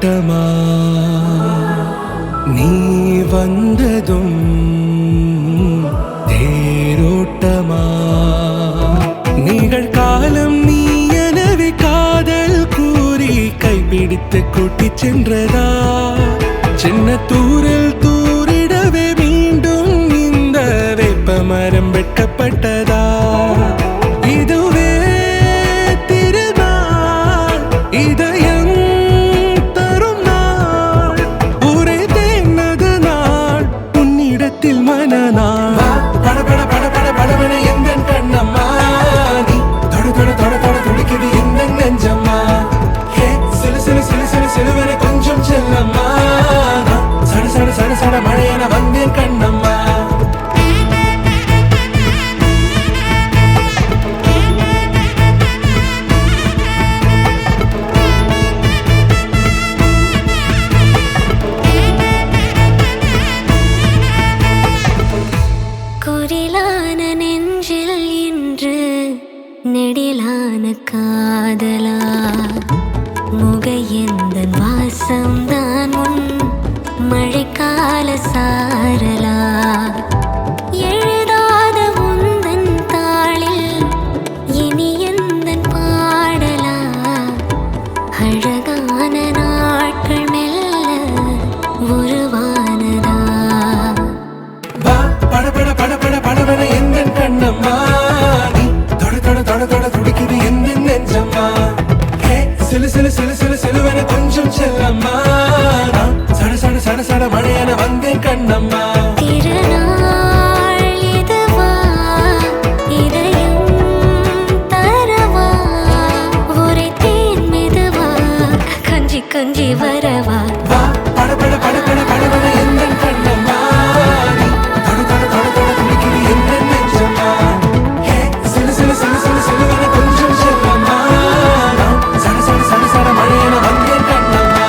தேரோட்டமா நீ வந்ததும் தேரோட்டமா நிகழ்காலம் நீ எனவே காதல் கூறி கைப்பிடித்து கூட்டிச் சென்றதா சின்ன தூரில் தூரிடவே மீண்டும் இந்த வேப்ப மரம் வெட்டப்பட்டதா இதுவே திருநாள் இதயம் தரும் நாள் ஒரே தேனது நாள் உன்னிடத்தில் மனநாள் படபட படபட படவன எந்த கண்ணம்மா நீ தொட தொட தொட தொட துடிக்குது எந்த நெஞ்சம்மா சிலு சிலு சிலு சிலு சிலுவன கொஞ்சம் செல்லம்மா சட சட சட சட மழையன வந்தேன் கண்ணம்மா குரிலான நெஞ்சில் இன்று நெடிலான காதலா முகையந்தன் வாசம்தான் உன் மழைக்கால சாரலா எழுதாத உந்தன் தாளில் இனி எந்தன் பாடலா அழகான நாட்கள் மெல்ல உருவானதா படபட படபட படவன எந்த கண்ணம்மா நீ தொட தொட தொட தொட துடிக்குது எந்த நெஞ்சம்மா சிலு சிலு சிலு சிலு சிலுவன கொஞ்சம் செல்லம்மா சட சட சட சட மழையன வந்தேன் கண்ணம்மா திருநாள் இதுவா இதயம் தரவா ஒரே தேன் மெதுவா கஞ்சி கஞ்சி வரவா படபட படபட படவன எந்த கண்ணம்மா நீ தொட தொட தொட தொட துடிக்குது எந்த நெஞ்சம்மா சிலு சிலு சிலு சிலு சிலுவன கொஞ்சம் செல்லம்மா சட சட சட சட மழையன வந்தேன் கண்ணம்மா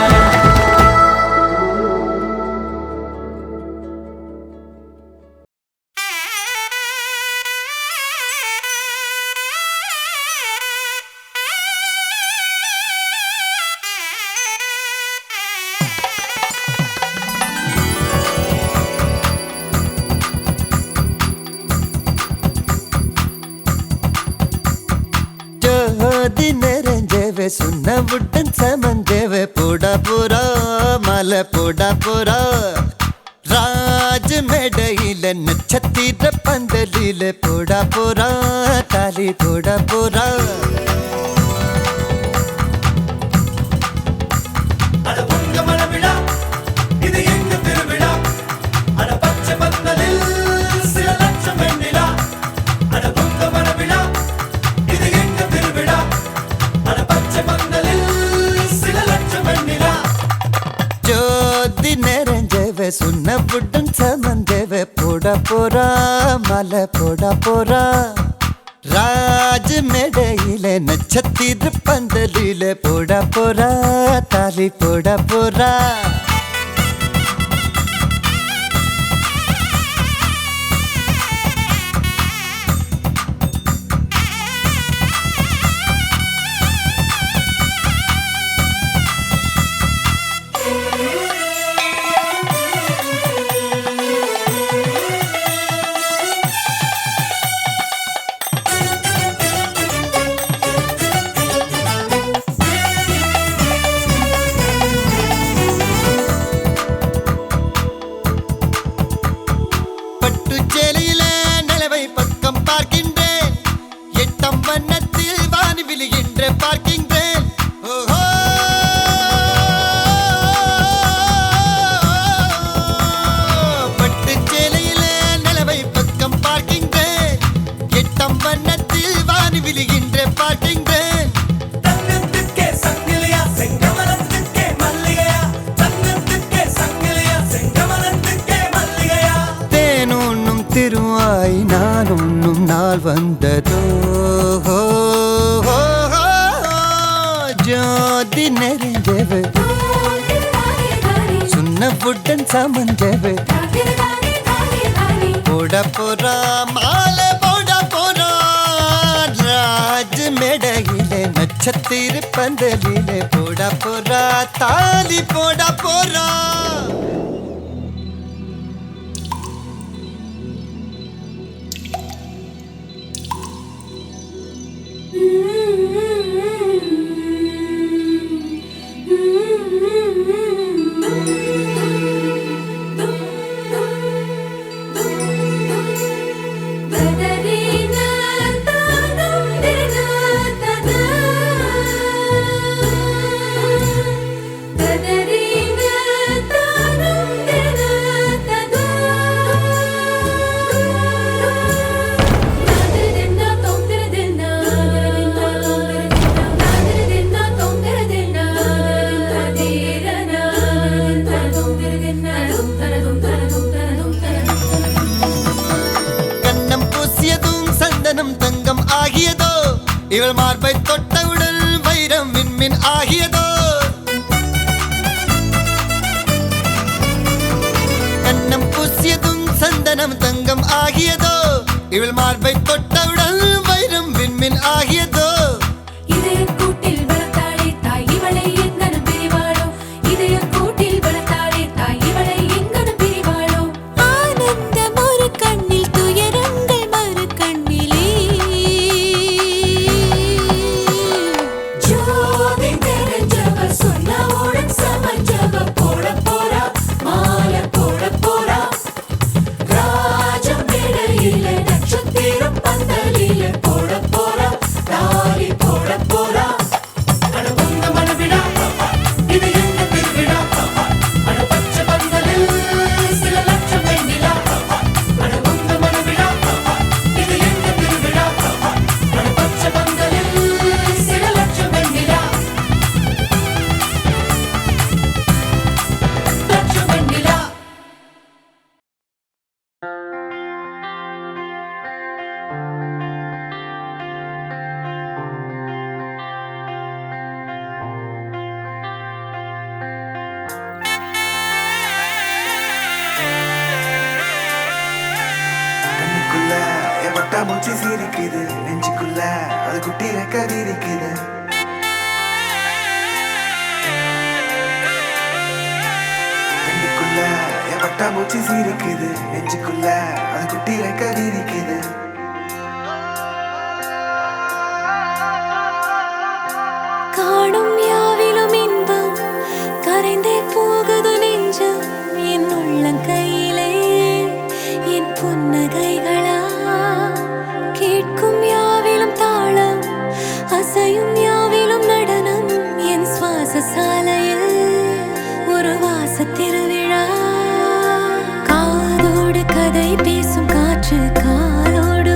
ஜோதி நிறைஞ்சவே சுண்ணவுடன் சமஞ்சவே போடா போரா மலை போடா போரா ராஜ் மேடையில நட்சத்திர பந்தலில போடா போரா தாலி போடா போரா ஜோதி நிறைஞ்சவே சுண்ணவுடன் சமஞ்சவே போடா போரா மலை போடா போரா ராஜ் மேடையில நட்சத்திர பந்தலில போடா போரா தாலி போடா போரா பட்டுச்சேலையில நிலவை பக்கம் பார்க்கின்றேன் எட்டம் வண்ணத்தில் வானி விழுகின்ற பார்க்கின்றேன் ஓஹோ பட்டுச்சேலையில நிலவை பக்கம் பார்க்கின்றேன் எட்டம் வண்ணத்தில் வானி விழுகின்ற பார்க்கின்றேன் திருவாய் நான் உண்ணும் நாள் வந்ததோ ஜோதி நிறைஞ்சவு சுண்ணவுடன் சமஞ்சவு போட போறா மாலை போட போறா ராஜ் மேடையிலே நட்சத்திர பந்தலிலே போட போறா தாலி போட போறா தங்கம் ஆகியதோ இவள் மார்பை தொட்டவுடன் வைரம் மின்மின் ஆகியதோ கண்ணம் பூசியதும் சந்தனம் தங்கம் ஆகியதோ இவள் மார்பை தொட்டவுடன் வைரம் மின்மின் ஆகியதோ மூச்சு சீரிக்குது நெஞ்சுக்குள்ள அது குட்டி ரெக்க விரிக்குது கண்ணுக்குள்ள என் பட்டா மூச்சு சீரிக்குது நெஞ்சுக்குள்ள அது குட்டி ரெக்க விரிக்குது காணும் யாவிலும் இன்பம் கரைந்தே போகுது நெஞ்சம் என் உள்ளங்கையிலே என் புன்னகைகளா கேட்கும் யாவிலும் தாளம் அசையும் யாவிலும் நடனம் என் சுவாச சாலையில் ஒரு வாச திருவிழா காதோடு கதை பேசும் காற்று காலோடு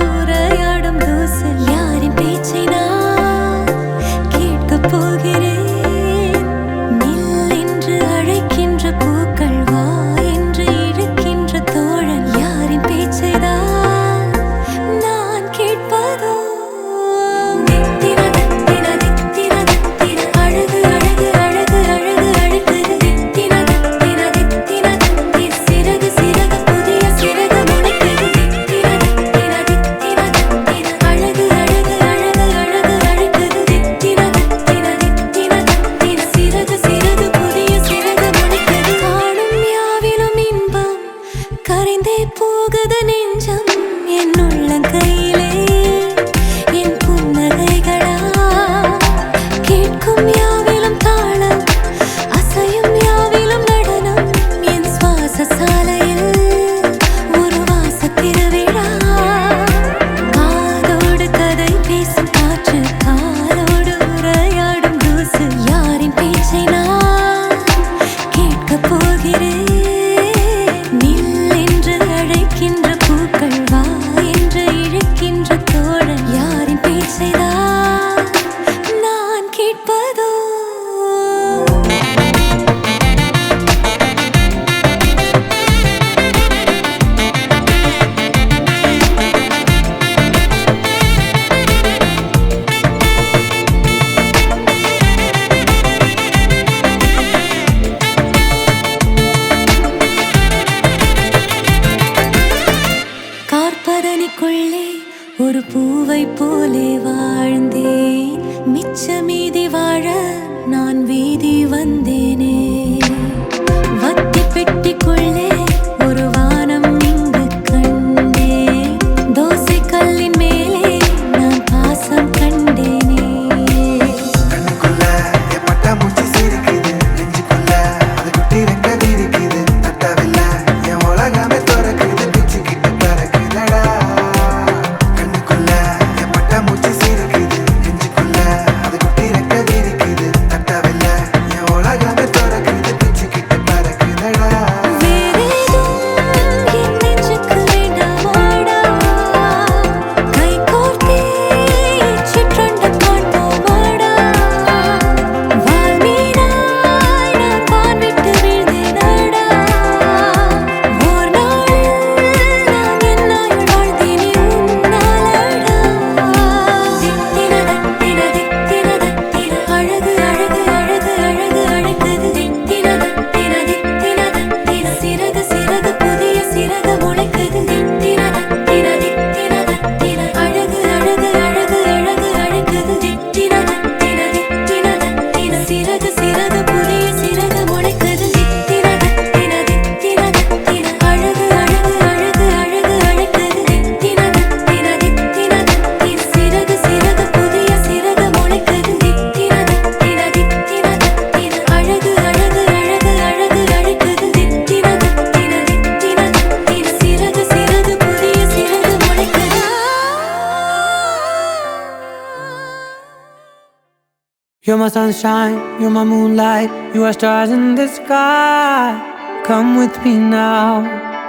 You're my sunshine, you're my moonlight, you are stars in the sky. Come with me now,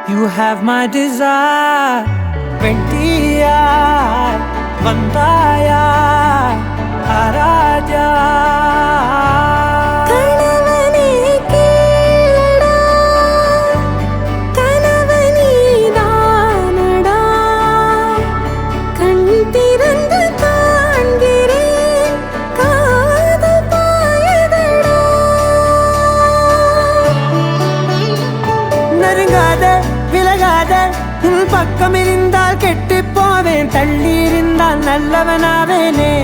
you have my desire. Vendiya, Vandaya, Araja. கணவனே கேளடா கணவனே தானடா கண் திறந்து காண்கிறேன் காதல் பாயதடா நெருங்காத விலகாத உன் பக்கம் இருந்தால் கெட்டு போவேன், தள்ளி இருந்தால் நல்லவனாவேனே.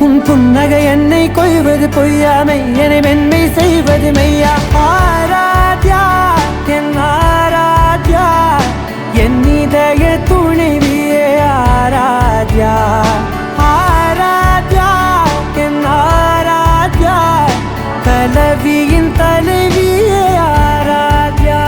உன் புன்னகை என்னை கொய்வது பொய்யாமை, என்னை மென்மை செய்வது மெய்யா. ஆராத்யா என் ஆராத்யா, என் இதய துணைவியே ஆராத்யா. ஆராத்யா என் ஆராத்யா, கலவியின் தலைவியே ஆராத்யா.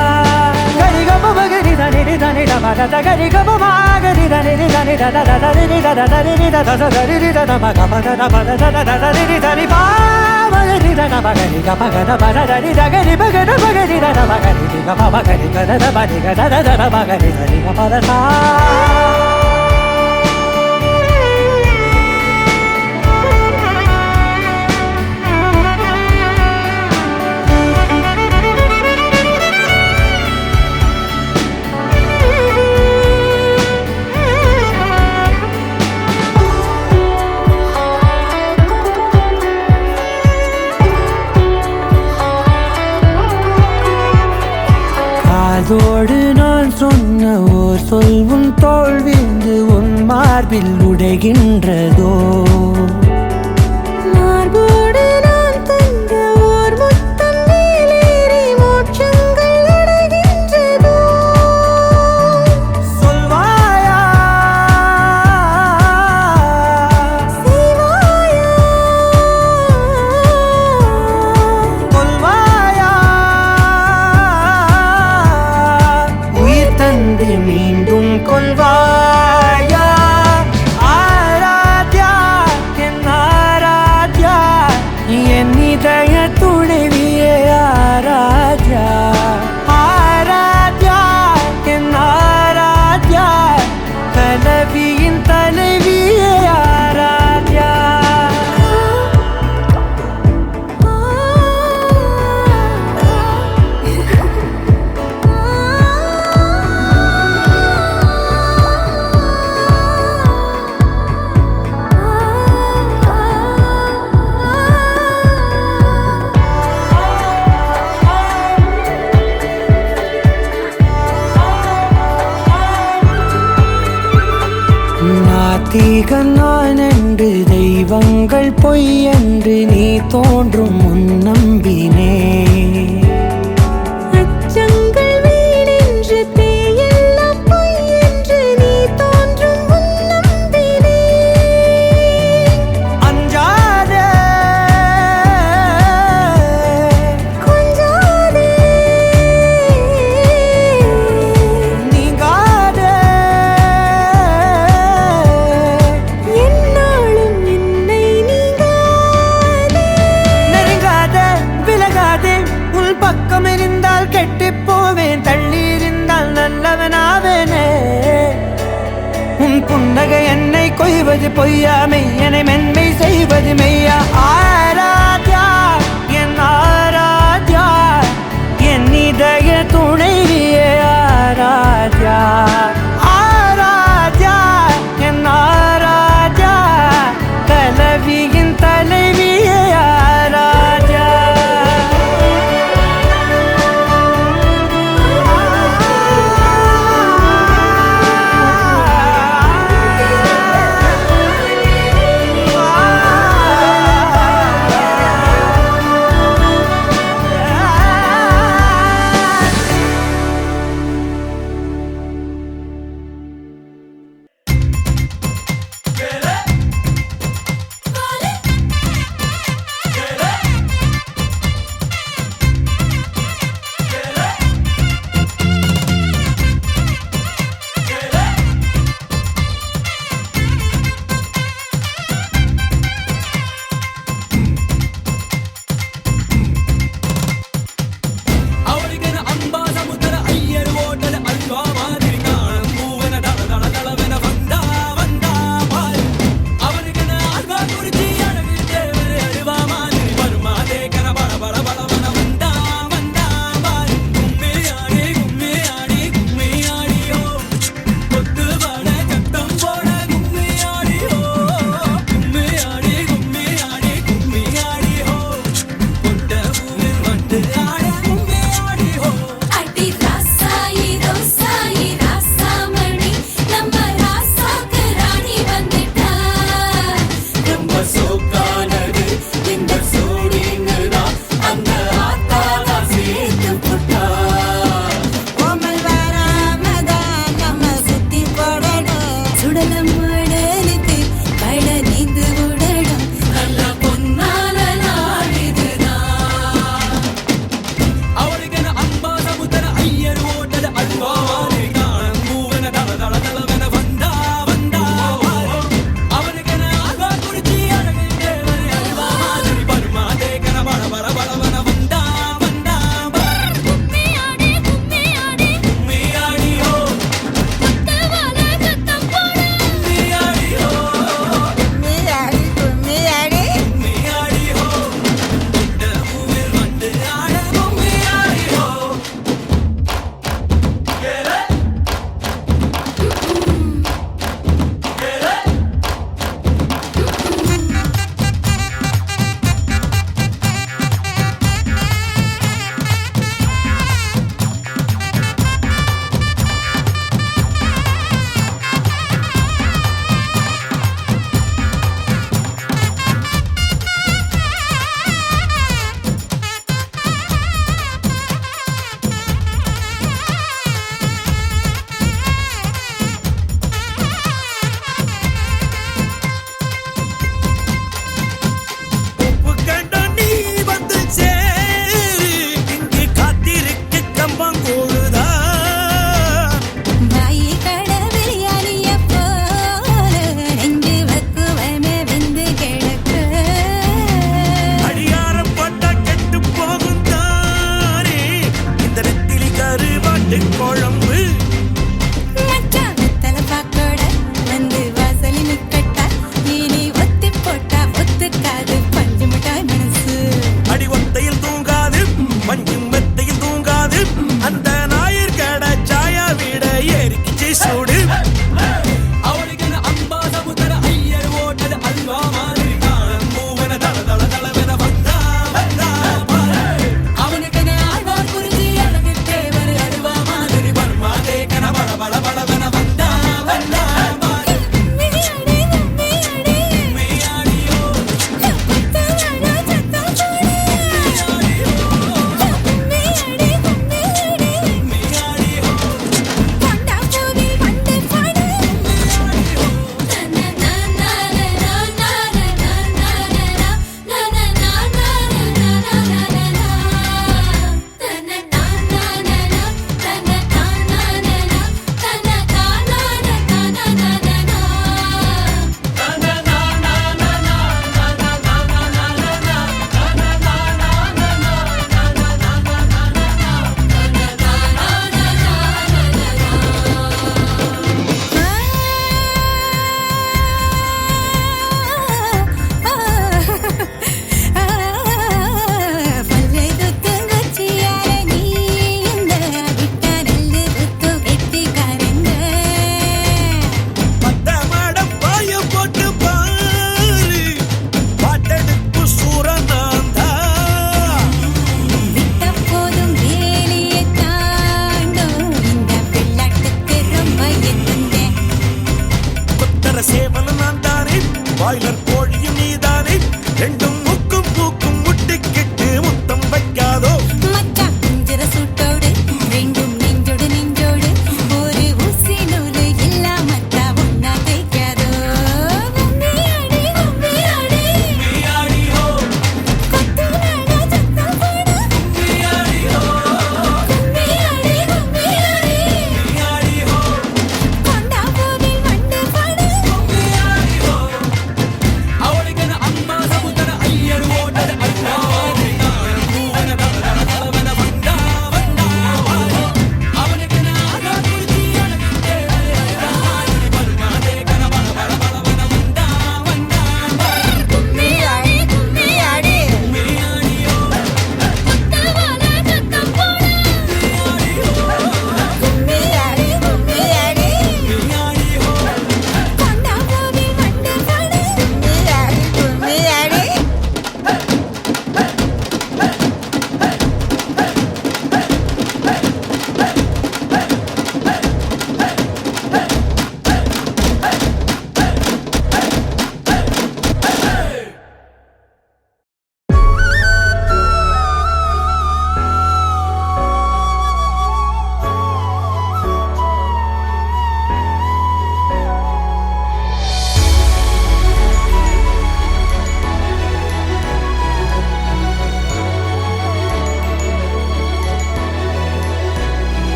கரிகப பகரி தனி தனி டபத கரிகப மாகரி தனி தனி தத தரி தத தரி தத தரி தத பகபத பத தத தரி தரி பாவரி தன பகரி கபகத பத தரி தகரி பகத பகரி தன பகரி கப பகரி கத பதி கத தத பகரி தரி கபத சா. அதோடு நான் சொன்ன ஓர் சொல் உன் தோள் வீழ்ந்து உன் மார்பில் உடைகின்றதோ. மார்போடு நான் தந்த ஓர் முத்தம் மேலேறி மோட்சங்கள் அடைகின்றதோ. சொல்வாயா செய்வாயா கொல்வாயா, உயிர் தந்து மீண்டும் கொல்வாயா. ஆராத்யா என் ஆராத்யா, என் இதய துணைவியே ஆராத்யா. ஆராத்யா என் ஆராத்யா, கலவியின் தலைவியே ஆராத்யா. நாத்திகன் நான் என்று தெய்வங்கள் பொய் என்று நீ தோன்றும் முன் நம்பினே. அச்சங்கள் வீடென்று பேயெல்லாம் பொய் என்று நீ தோன்றும் முன் நம்பினேன். அஞ்சாதே கொஞ்சாதே நீங்காதே, என்னாலும் என்னை நீங்காதே. நெருங்காதே விலகாதே உன் பக்கம் இருந்தால் கெட்டு போவேன், தள்ளி இருந்தால் நல்லவனாவேனே. உன் புன்னகை என்னை கொய்வது பொய்யாமை, என்னை மென்மை செய்வது மெய்யா. ஆராத்யா என் ஆராத்யா, என் இதய துணைவியே ஆராத்யா. ஆராத்யா என் ஆராத்யா, கலவியின் தலைவியே ஆராத்யா.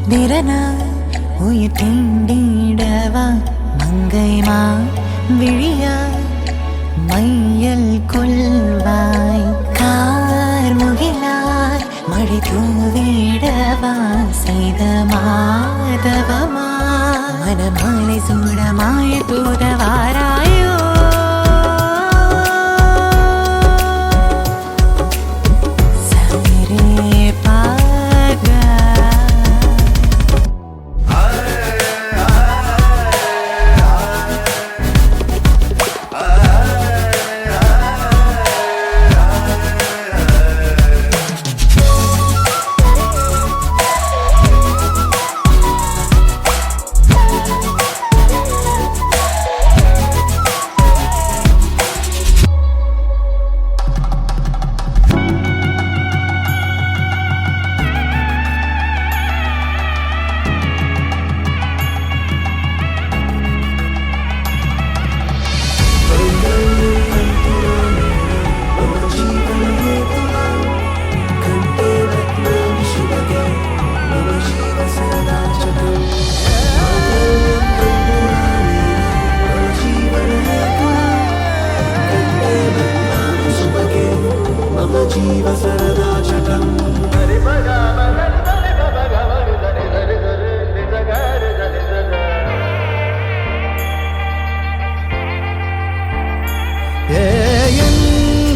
திறனாய் உயிர் தீண்டிடவா மங்கைமா விழியாய் மையல் கொள்வாய் கார்முகிலாய் மழை தூவிடவா செய்த மாதவமா மனமாலை சூடமாய் தூதவாராயோ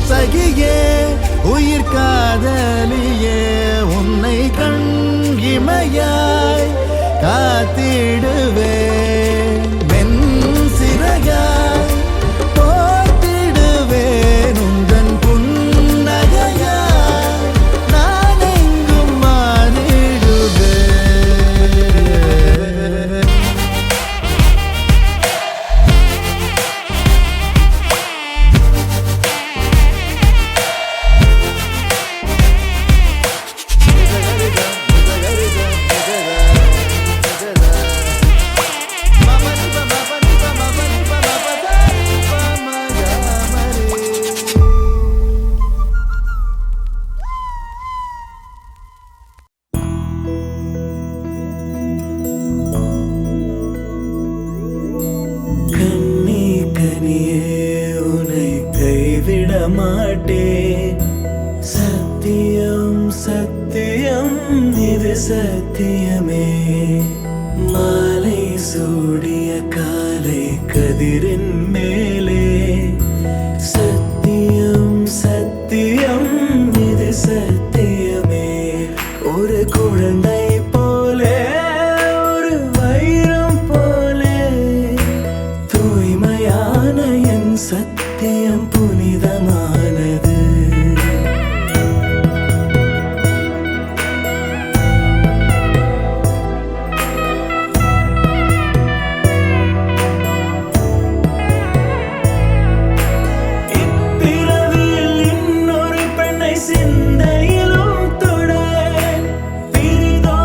சகியே உயிர் காதலியே உன்னை கண் இமையாய் காத்திடுவே வெண் சிறகாய் போத்திடுவேன் உந்தன் புன்னகையாய் நான் எங்கும் மாறிடுவேன். கண்ணே கனியே உன்னை கைவிட மாட்டேன் சத்தியம் சத்தியம் இது சத்தியமே மாலை சூடிய காலை கதிரின் மேலே சத்தியம் சத்தியம் இது சத்தியமே ஒரு குழந்தை போலே ஒரு வைரம் போலே தூய்மையான என் சத்தியம் புனிதமானது. இப்பிறவியில் இன்னொரு பெண்ணை சிந்தையிலும் தொட பிரிதோ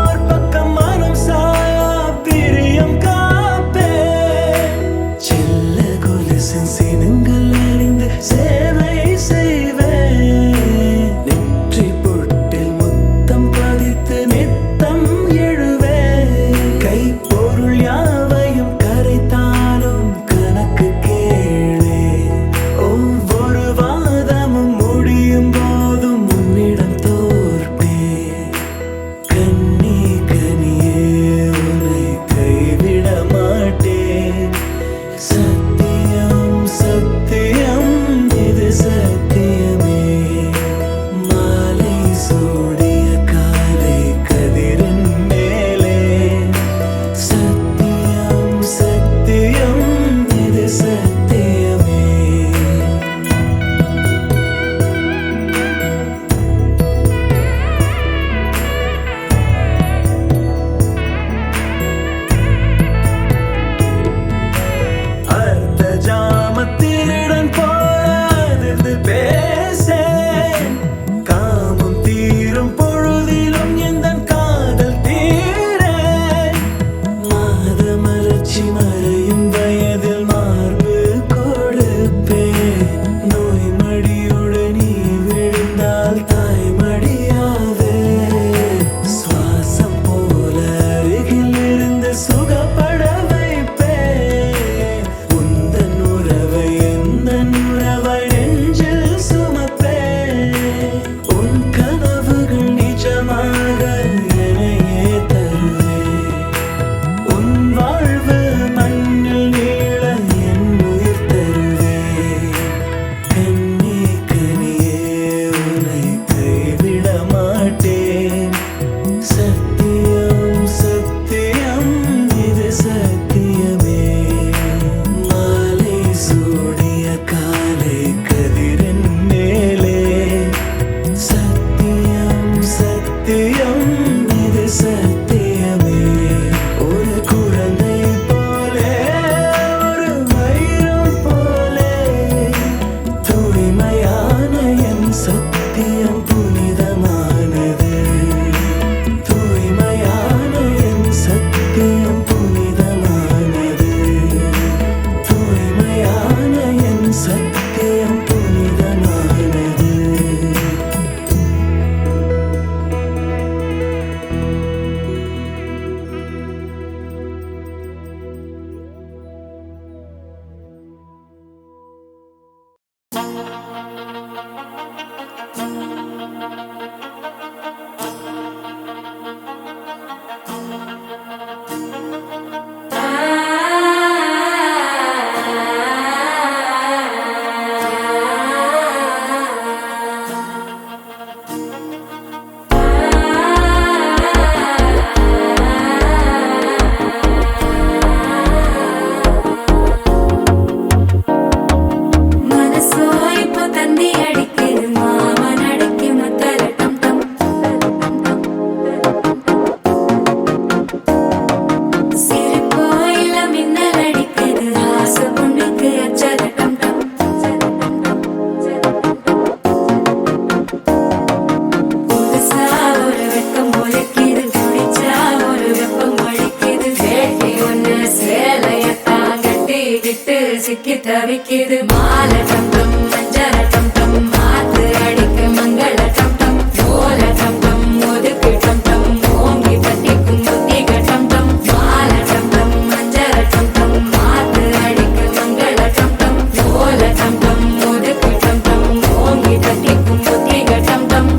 தவிக்குது மால டம் டம் மஞ்சள டம் டம் மாத்து அடிக்க மங்கள டம் டம் ஓல டம் டம் ஒதுக்கு டம் டம் ஓங்கி தட்டிக்கும் புத்திக டம் டம் மால டம் டம் மஞ்சள டம் டம் மாத்து அடிக்க மங்கள டம் டம் ஓல டம் டம் ஒதுக்கு டம் டம் ஓங்கி தட்டிக்கும் புத்திக டம் டம்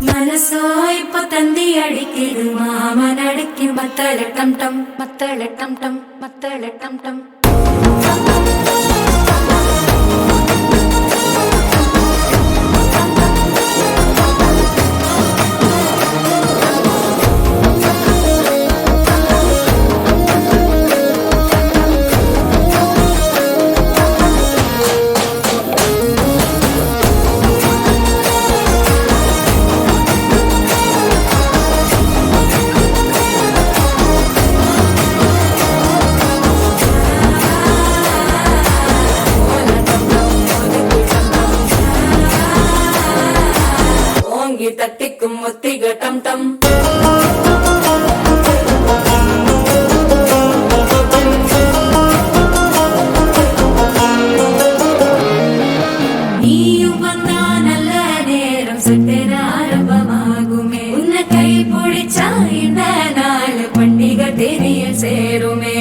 மனசோ இப்ப தந்தி அடிக்குது மாமன் அடிக்கு மத்தள டம் டம் மத்தள டம் டம் மத்தள டம் டம் ஓங்கி தட்டிக்கும் ஒத்திக டம் டம் நீயும் வந்தா நல்ல நேரம் சட்டென ஆரம்பமாகுமே உன்னை கை பிடிச்சா இந்த நாள் பண்டிகை தெரிய சேருமே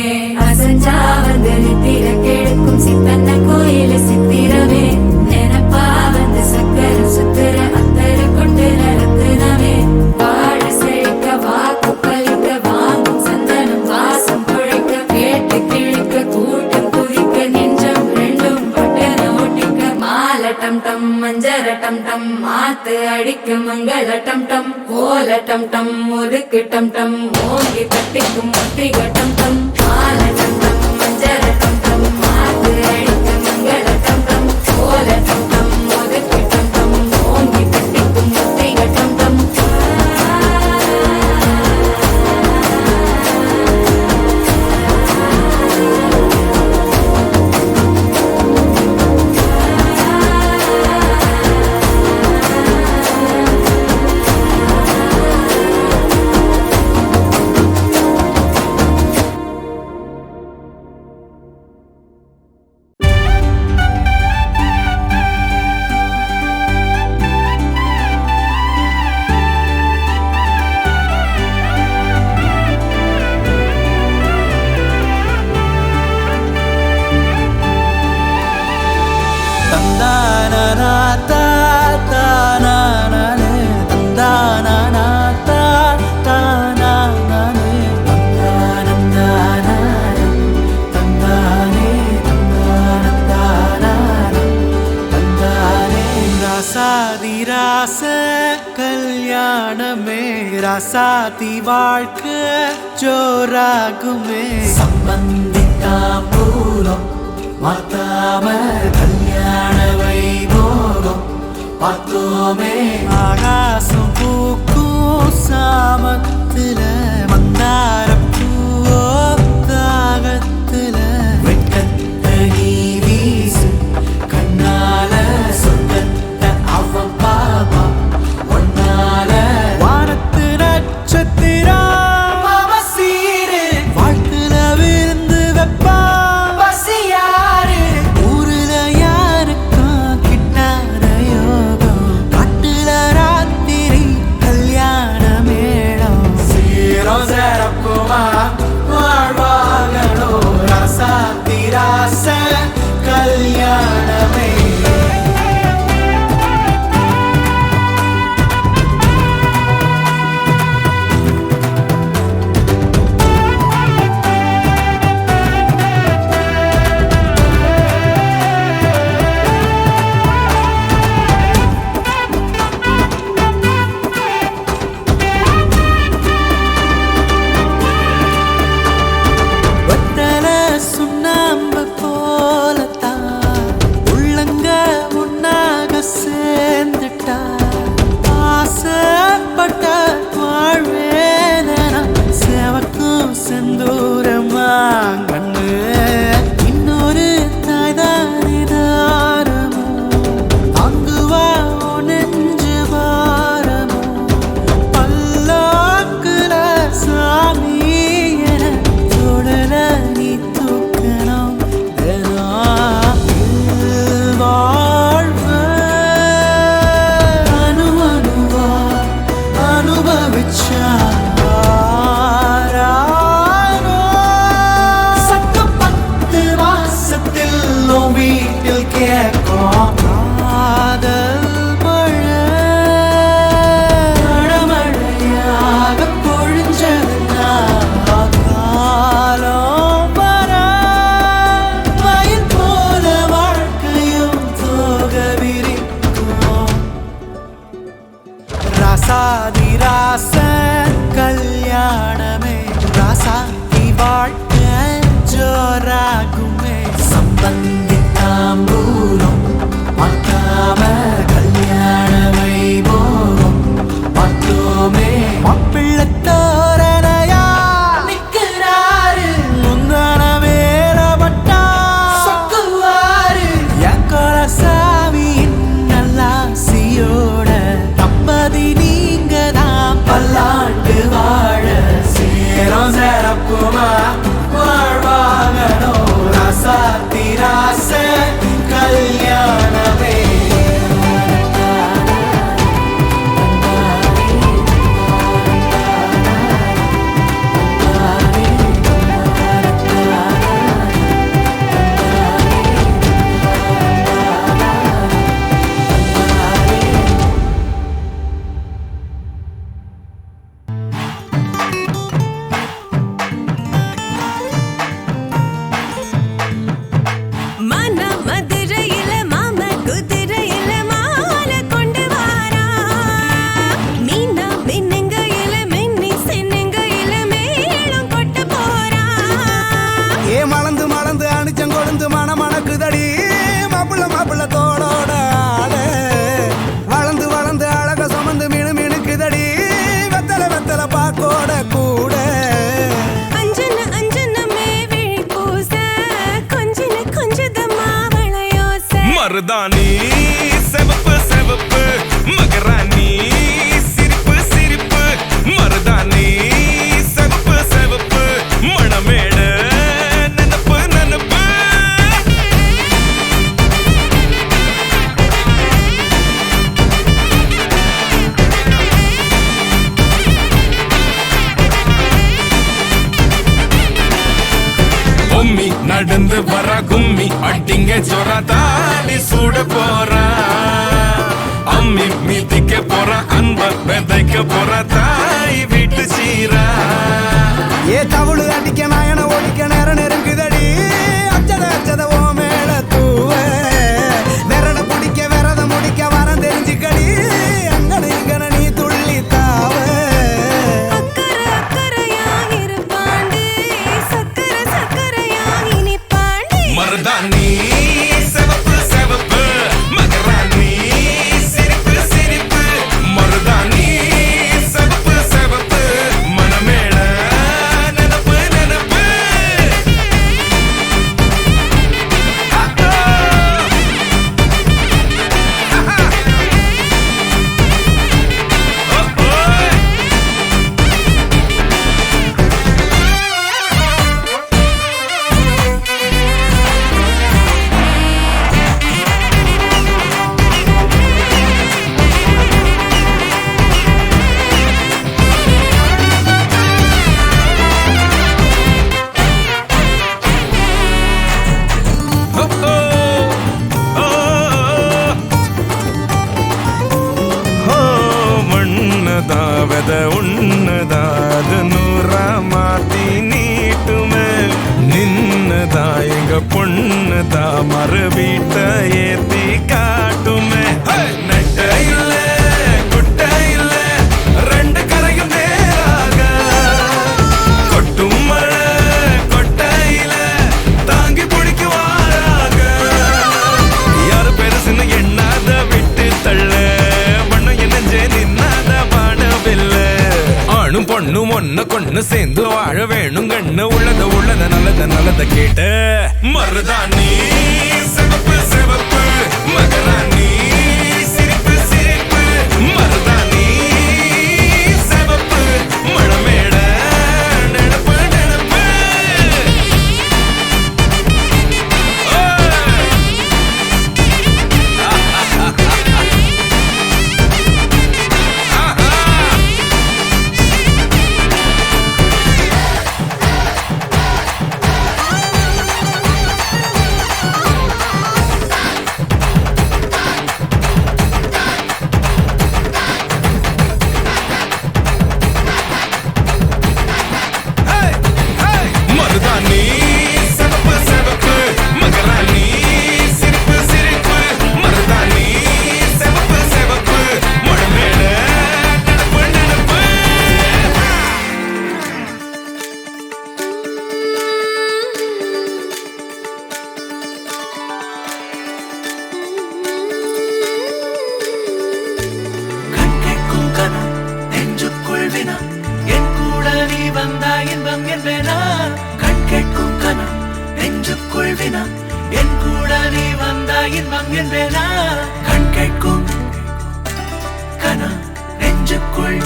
அசஞ்சா வந்து நித்திர கெடுக்கும் சித்தன்ன கோயில சித்திரமே நினைப்பா வந்து சக்கர சுத்துற அத்தரு கொண்டு நடத்துனவே வாழ செழிக்க வாக்கு பலிக்க வாங்கும் சந்தனம் வாசம் குழைக்க கேட்டு கிழிக்க கூட்டம் குதிக்க நெஞ்சம் ரெண்டும் பட்டன ஒட்டிக்க மால டம் டம் மஞ்சர டம் டம் மாத்து அடிக்க மங்கள டம் டம் ஓல டம் டம் ஒதுக்கு டம் டம் ஓங்கி தட்டிக்கும் ஒத்திக டம் டம் மால டம் டம் மஞ்சர டம் டம் மாத்து அடிக்க மங்கள டம் டம் ஓல டம் டம் ஒதுக்கு டம் டம் ஓங்கி தட்டிக்கும் ஒத்திக டம் டம் ராச கல்யாணமே ராசாதி வாழ்க்கை ஜோராகுமே சம்பந்திக்கா பூரம் மாத்தாம கல்யாண வைபோகம் பார்த்தோமே ஆகாசம் பூக்கும் சாமத்துல மந்தாரம் பூவோ தாகத்துல வெட்டத்தை நீ வீசு கண்ணால சொந்தத்தை அவன் பாபா ஒன்னால வானத்து நட்சத்திரம் சீரு வாழ்த்துல விருந்து வெப்பா பசியாரு ஊருல யாருக்கா கிட்டாத யோகம் காட்டுல ராத்திரி கல்யாண மேளம் சீரோ சேரப்போ ராசாதி ராச கல்யாணமே ராசாதி வாழ்க்கை ஜோராகுமே சம்பந்தி தாம்பூலம் மாத்தாம கல்யாண வைபோகம் பார்த்தோமே மாப்பிள்ளை தோரணையா நிக்கிறாரு முந்தான வேற பட்டா சொக்குவாரு என் கொலசாமியின் நல்லாசியோட தம்பதி நீங்க தான் பல்லாண்டு வாழ சேரம் சேரப்புமா வாழ்வாங்கனோ ராசாத்தி ராச கல்யாணமே மன மதுரையில மாம குதிரையில மாலை கொண்டு வாரா மீனா மின்னுங்கையில மின்னி சின்னுங்கையில மேளம் கொட்ட போறா ஏ மலந்து மலந்து அணிச்சம் கொழுந்து மணக்குதடி மாப்பிள்ள மாப்பிள்ள தோளோட ஆட வளர்ந்து வளர்ந்து அழக சுமந்து மினுக்குதடி வெத்தலை வெத்தலை பாக்கோட கூட அஞ்சன அஞ்சனமே விழி பூச கொஞ்சின கொஞ்சதமா வளையோச மருதாணி செவப்பு செவப்பு மகராணி சிரிப்பு சிரிப்பு மருதாணி செவப்பு செவப்பு மணமேட நனப்பு நனப்பு பொம்மி நடந்து வர கும்மி அட்டிங்க ஜொரா தாலி சூட போறா அம்மி மீதிக்க போற அன்ப விதைக்க போற தாய் வீட்டு சீரா ஏ தவுளு அடிக்க நாயன ஒழிக்க நேரம் நெருங்குதடி அச்சத அச்சத ஓ மேல தூவ விரட பிடிக்க விரத முடிக்க வரம் தெரிஞ்சுக்கடி அங்கன இங்கன நீ துள்ளி தாவ அக்கறை அக்கறையா இருப்பாண்டு சக்கர சக்கரையா இனிப்பாண்டு மருதாணி செவப்பு செவப்பு மகராணி சிரிப்பு சிரிப்பு மருதாணி செவப்பு செவப்பு மணமேள நனப்பு நனப்பு மண்ணதாவத உன்னதாத நூறா மாத்தி நீட்டுமே நின்னதா எங்க பொண்ணுதா மறு வீட்ட ஏத்தி காட்டுமே நட்ட இல்ல குட்ட இல்ல ரெண்டு கரையும் நேராக கொட்டும் மழை கொட்டையில தாங்கி பிடிக்குவாராக யாரு பெருசுன்னு எண்ணாத விட்டு தள்ள மண்ணு என்னஞ்சே நின்னாத வானவில்ல ஆணும் பொண்ணும் ஒண்ணு கொண்டு சேர்ந்து வாழ வேணும் கண்ணு உள்ளத உள்ளத நல்லத நல்லத கேட்டு மருதாணி சிவப்பு சிவப்பு மகராணி சிரிப்பு சிரிப்பு மருதாணி சிவப்பு மணமேட நினப்பு நினப்பு வந்தா இன்பம் என்பேனா கண் கேட்கும் கனம் நெஞ்சுக்குள் வினம் என் கூட நீ வந்தா இன்பம் என்பேனா கண் கேட்கும் கனம் நெஞ்சுக்குள்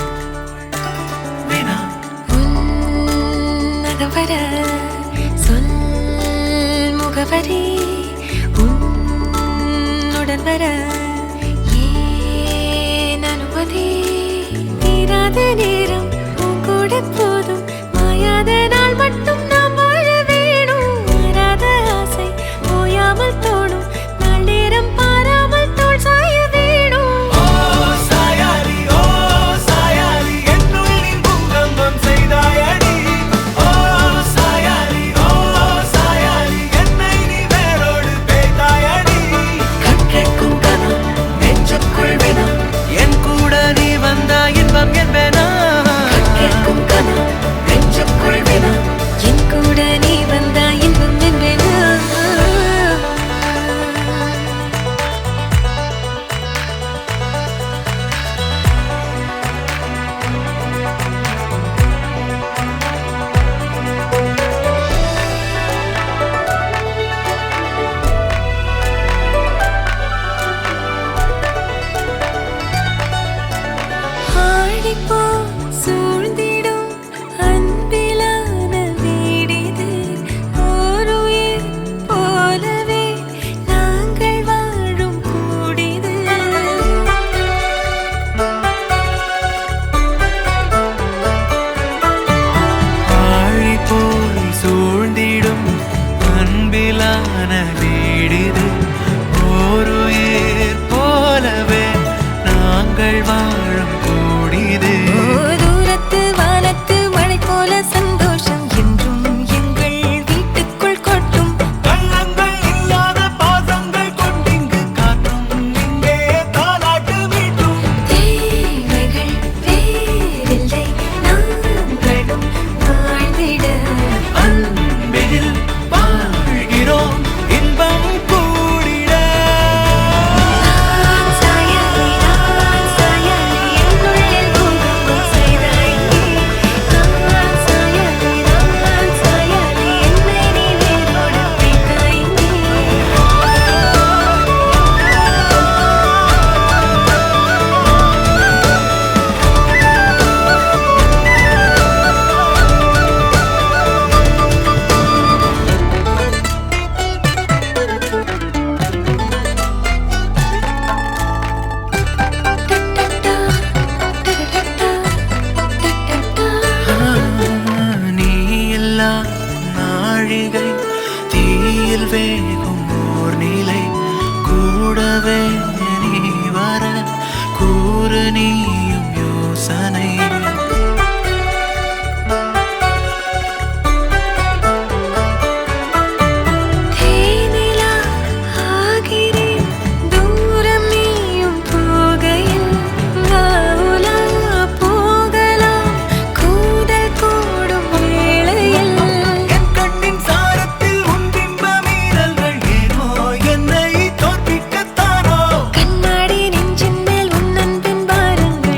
வினம் உன்னகவர சொல் முகவரி உன்னுடன் வர ஏன் அனுமதி தீராத நேரம் உன் கூட போதும் மாயாத நாள் மட்டும் நாம் வாழ வேணும் மாறாத ஆசை ஓயாமல் தோணும் நாள் நேரம் பாராமல் தோள் சாய வேணும் ஓ சாயாரி என்னுள் நீ பூங்கம்பம் செய்தாயடி ஓ சாயாரி என்னை நீ வேரோடு பேய்த்தாயடி கண் கேட்கும் கனம் நெஞ்சுக்குள் வினம் என் கூட நீ வந்தா இன்பம் என்பேனா கண் கேட்கும் கனம் நெஞ்சுக்குள் வினம் என் கூட நீ வந்தா இன்பம் என்பேனா ஆடிப்போ சூழ்ந்திடும் அன்பிலான வீடிது ஓருயிர் போலவே நாங்கள் வாழும் கூடிது ஆழி போல் சூழ்ந்திடும் அன்பிலான வீடிது ஓருயிர் போலவே நாங்கள் வாழும் கூடிது தூரத்து வானத்து மழை போல சந்தோஷம் என்றும் எங்கள் வீட்டுக்குள் கொட்டும் கள்ளங்கள் இல்லாத பாசங்கள் கொண்டிங்கு காற்றும் இங்கே தாலாட்டு மீட்டும் தேவைகள் வேறில்லை நாங்களும் வாழ்ந்திட அன்பில் வாழ்கிறோம் இன்பம் கூடிட நான் சாயலை என்னுள்ளில் பூகம்பம் செய்தாய் நான் சாயலை என்னை நீ வேரோடு வைத்தாய் நீ எல்லா நாழிகை தீயில் வேகும் ஓர் நிலை கூடவே நீ வர கூறு நீயும் யோசனை தேனிலா ஆகிறேன் தூரம் நீயும் போகையில் வாவுலா போகலாம் கூடல் கூடும் வேளையில் என் கண்ணின் சாரத்தில் உன் பிம்ப மீறல்கள் ஏனோ என்னை தோற்பிக்கத்தானோ கண்ணாடி நெஞ்சின் மேல் உன் அன்பின் பாரங்கள்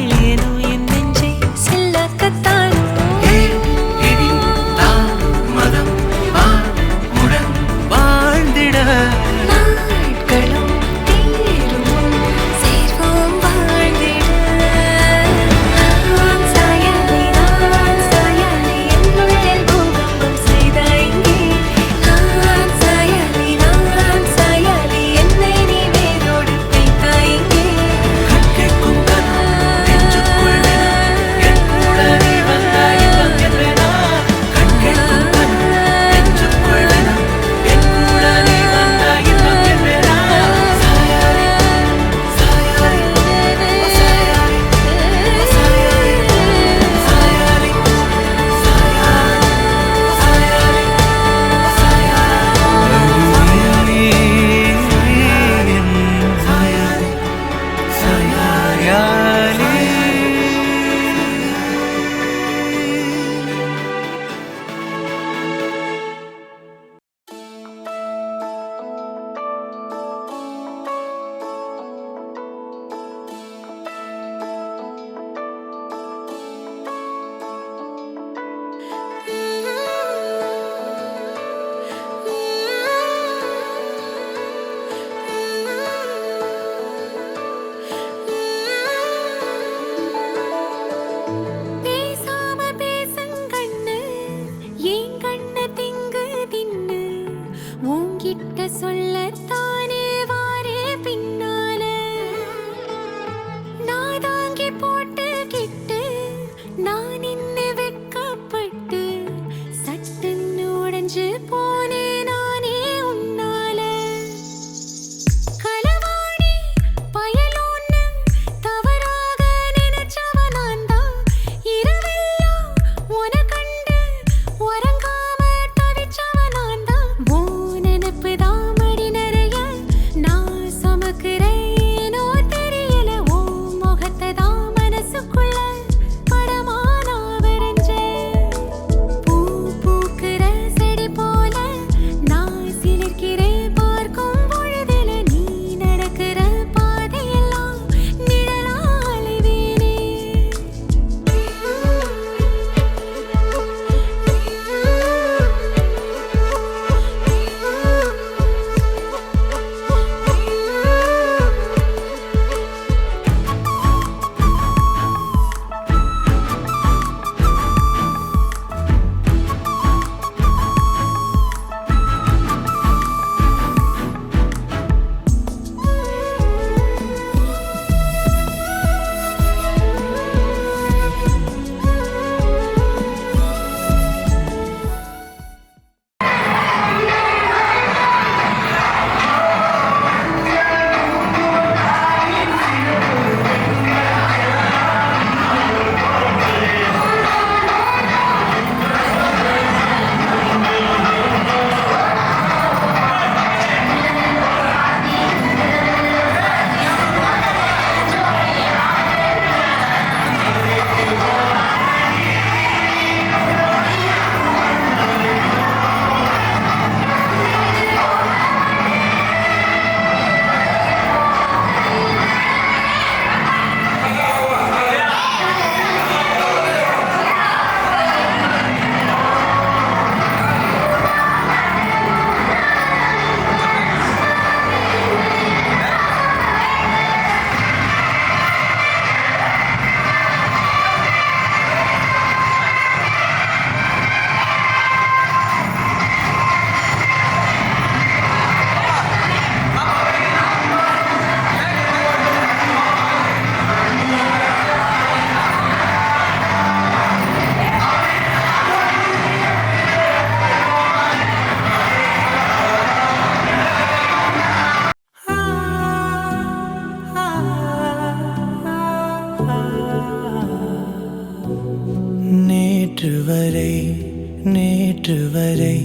நேற்று வரை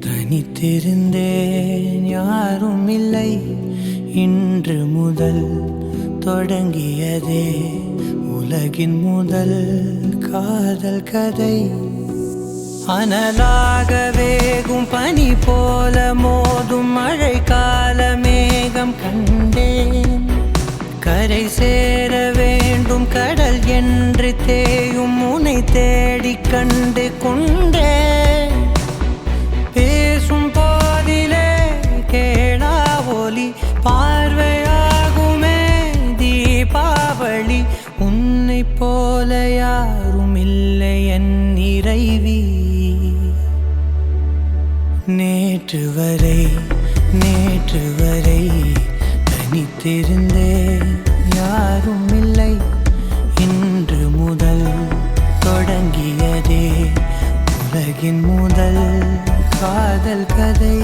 தனித்திருந்தேன், யாரும் இல்லை. இன்று முதல் தொடங்கியதே உலகின் முதல் காதல் கதை. அனலாக வேகும் பனி போல மோதும் மழை கால மேகம் கண்டேன். கரை சேர வேண்டும் கடல் என்று தேயும் உன்னை தேடி கண்டு கொண்டேன். பேசும் போதிலே கேளா ஒலி பார்வையாகுமே தீபாவளி. உன்னை போல யாரும் இல்லை என் இறைவி. நேற்று வரை தனித்திருந்தேன், யாரும் இல்லை. இன்று முதல் தொடங்கியதே உலகின் முதல் காதல் கதை.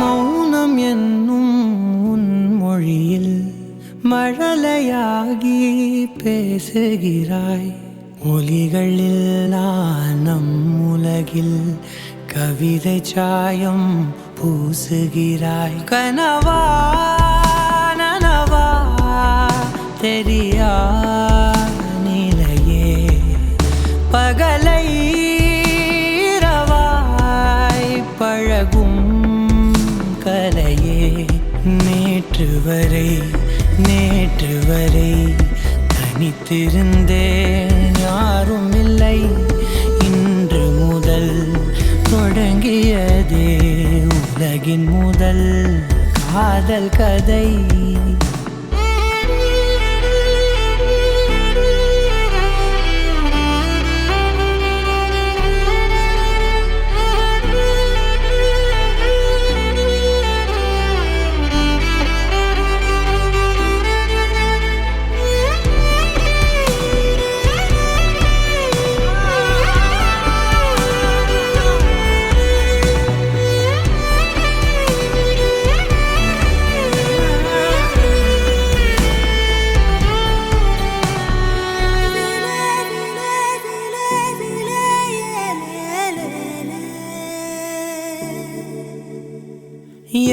மௌனம் என்னும் உன் மொழியில் மழலையாகி பேசுகிறாய். ஒலிகளில் நம் உலகில் கவிதை சாயம் பூசுகிறாய். கனவா நனவா தெரியா நிலையே பகலை இரவாய் பழகும் கலையே. நேற்று வரை தனித்திருந்தேன், யாரும் இல்லை. இன்று முதல் தொடங்கியதே உலகின் முதல் காதல் கதை.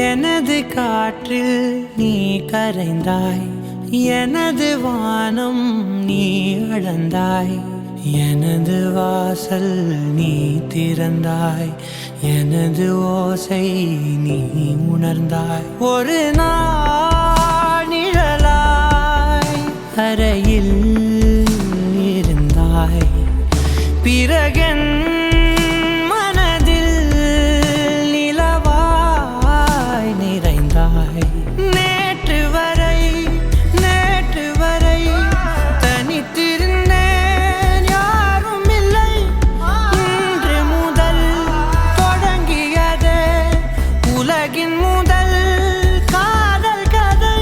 எனது காற்றில் நீ கரைந்தாய், எனது வானம் நீ அளந்தாய். எனது வாசல் நீ திறந்தாய், எனது ஓசை நீ உணர்ந்தாய். ஒரு நாள் நிழலாய் அறையில் இருந்தாய், பிறகென் நேற்று வரை தனித்திருந்தேன், யாரும் இல்லை. இன்று முதல் தொடங்கியதே உலகின் முதல் காதல் கதை.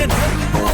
என் அன்பு